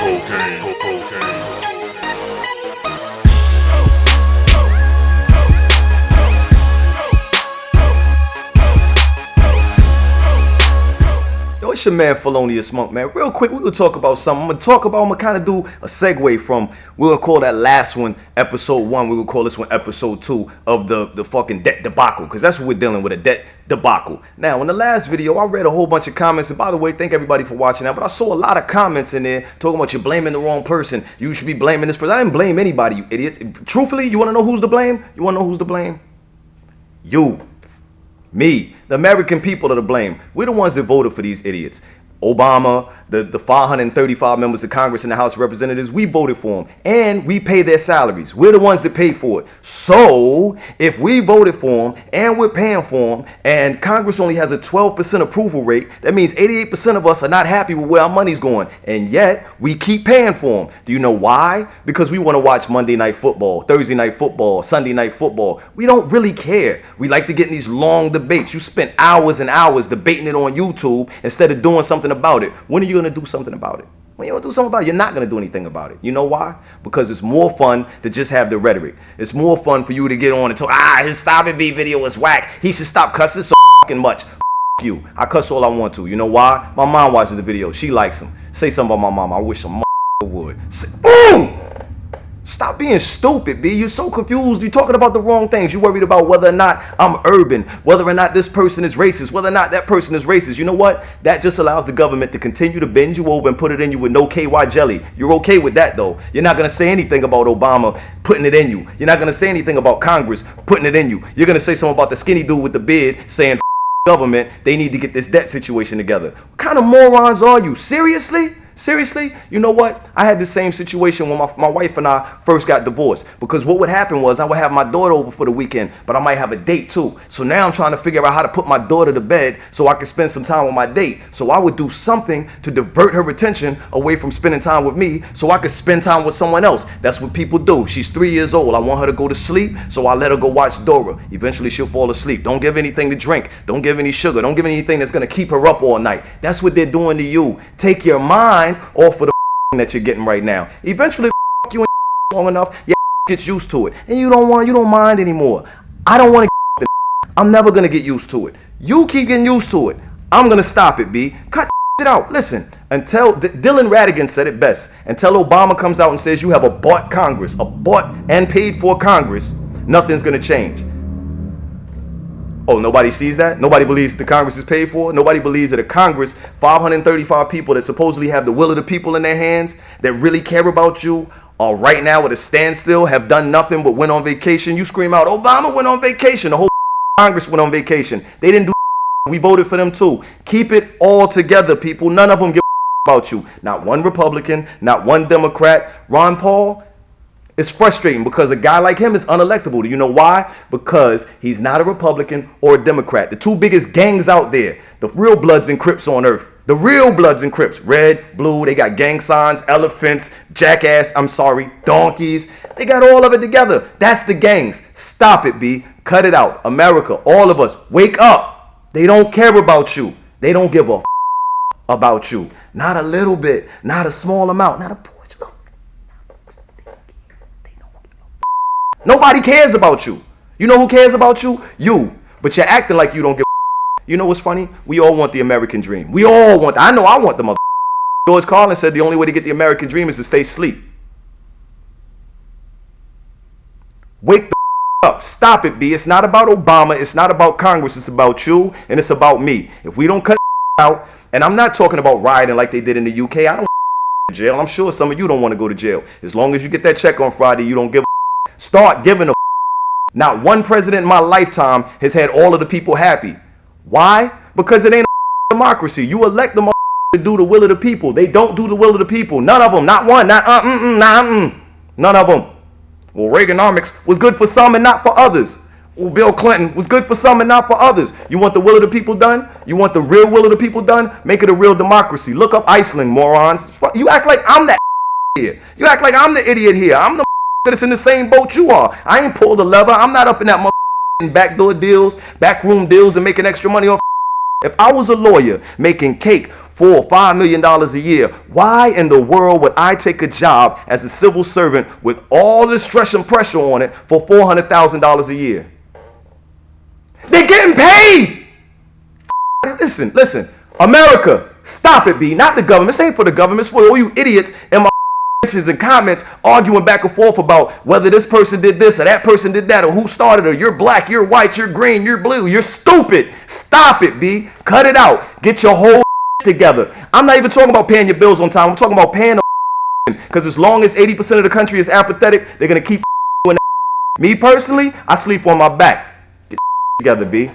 Yo, it's your man Felonious Munk, man. Real quick, we're gonna talk about something. I'm gonna kind of do a segue from, we'll call that last one episode 1. We will call this one episode 2 of the fucking debt debacle, because that's what we're dealing with, a debt debacle. Now, in the last video, I read a whole bunch of comments, and by the way, thank everybody for watching that, but I saw a lot of comments in there talking about you blaming the wrong person. You should be blaming this person. I didn't blame anybody, you idiots. Truthfully, you want to know who's to blame? You want to know who's to blame? You. Me. The American people are to blame. We're the ones that voted for these idiots. Obama, the 535 members of Congress and the House of Representatives, we voted for them. And we pay their salaries. We're the ones that pay for it. So, if we voted for them and we're paying for them and Congress only has a 12% approval rate, that means 88% of us are not happy with where our money's going. And yet, we keep paying for them. Do you know why? Because we want to watch Monday Night Football, Thursday Night Football, Sunday Night Football. We don't really care. We like to get in these long debates. You spent hours and hours debating it on YouTube instead of doing something about it. When are you going to do something about it? When you going to do something about it, you're not going to do anything about it. You know why? Because it's more fun to just have the rhetoric. It's more fun for you to get on and talk, his Stop It B video is whack. He should stop cussing so fucking much. You. I cuss all I want to. You know why? My mom watches the video. She likes him. Say something about my mom. I wish some would. Boom! Stop being stupid, B. You're so confused. You're talking about the wrong things. You're worried about whether or not I'm urban, whether or not this person is racist, whether or not that person is racist. You know what? That just allows the government to continue to bend you over and put it in you with no KY jelly. You're okay with that, though. You're not going to say anything about Obama putting it in you. You're not going to say anything about Congress putting it in you. You're going to say something about the skinny dude with the beard saying, government, they need to get this debt situation together. What kind of morons are you? Seriously? Seriously? You know what? I had the same situation when my wife and I first got divorced. Because what would happen was I would have my daughter over for the weekend, but I might have a date too. So now I'm trying to figure out how to put my daughter to bed so I can spend some time with my date. So I would do something to divert her attention away from spending time with me so I could spend time with someone else. That's what people do. She's 3 years old. I want her to go to sleep, so I let her go watch Dora. Eventually she'll fall asleep. Don't give anything to drink. Don't give any sugar. Don't give anything that's going to keep her up all night. That's what they're doing to you. Take your mind off of the that you're getting right now. Eventually you ain't long enough, your gets used to it, and you don't mind anymore. I don't want to. I'm never gonna get used to it. You keep getting used to it. I'm gonna stop it, B. Cut it out. Listen, until Dylan Radigan said it best. Until Obama comes out and says you have a bought Congress, a bought and paid for Congress, nothing's gonna change. Oh, nobody sees that? Nobody believes the Congress is paid for? Nobody believes that a Congress, 535 people that supposedly have the will of the people in their hands, that really care about you, are right now at a standstill, have done nothing but went on vacation. You scream out, Obama went on vacation. The whole Congress went on vacation. They didn't do. We voted for them too. Keep it all together, people. None of them give about you. Not one Republican, not one Democrat. Ron Paul, it's frustrating because a guy like him is unelectable. Do you know why? Because he's not a Republican or a Democrat. The two biggest gangs out there, the real Bloods and Crips on earth. The real Bloods and Crips. Red, blue, they got gang signs, elephants, donkeys. They got all of it together. That's the gangs. Stop it, B. Cut it out. America, all of us, wake up. They don't care about you. They don't give a about you. Not a little bit. Not a small amount. Not a portion. Nobody cares about you. You know who cares about you? You. But you're acting like you don't give a. You know what's funny? We all want the American dream. We all want. I know I want the mother. George Carlin said the only way to get the American dream is to stay asleep. Wake the up. Stop it, B. It's not about Obama. It's not about Congress. It's about you and it's about me. If we don't cut out, and I'm not talking about rioting like they did in the UK. I don't want to go to jail. I'm sure some of you don't want to go to jail. As long as you get that check on Friday, you don't give a. Start giving a. Not one president in my lifetime has had all of the people happy. Why? Because it ain't a democracy. You elect the to do the will of the people. They don't do the will of the people. None of them. Not one. None of them. Well, Reaganomics was good for some and not for others. Well, Bill Clinton was good for some and not for others. You want the will of the people done? You want the real will of the people done? Make it a real democracy. Look up Iceland, morons. You act like I'm that here. You act like I'm the idiot here. I'm the that's in the same boat you are. I ain't pulled the lever. I'm not up in that backdoor deals, backroom deals, and making extra money off. If I was a lawyer making cake $4 or $5 million a year. Why in the world would I take a job as a civil servant with all the stress and pressure on it for $400,000 a year? They're getting paid. Listen. America, stop it, B. Not the government. This ain't for the government. It's for all you idiots and my and comments arguing back and forth about whether this person did this or that person did that or who started it. You're black, you're white, you're green, you're blue, you're stupid. Stop it, B. Cut it out. Get your whole together. I'm not even talking about paying your bills on time. I'm talking about paying because as long as 80% of the country is apathetic, they're going to keep doing that. Me personally, I sleep on my back. Get together, B.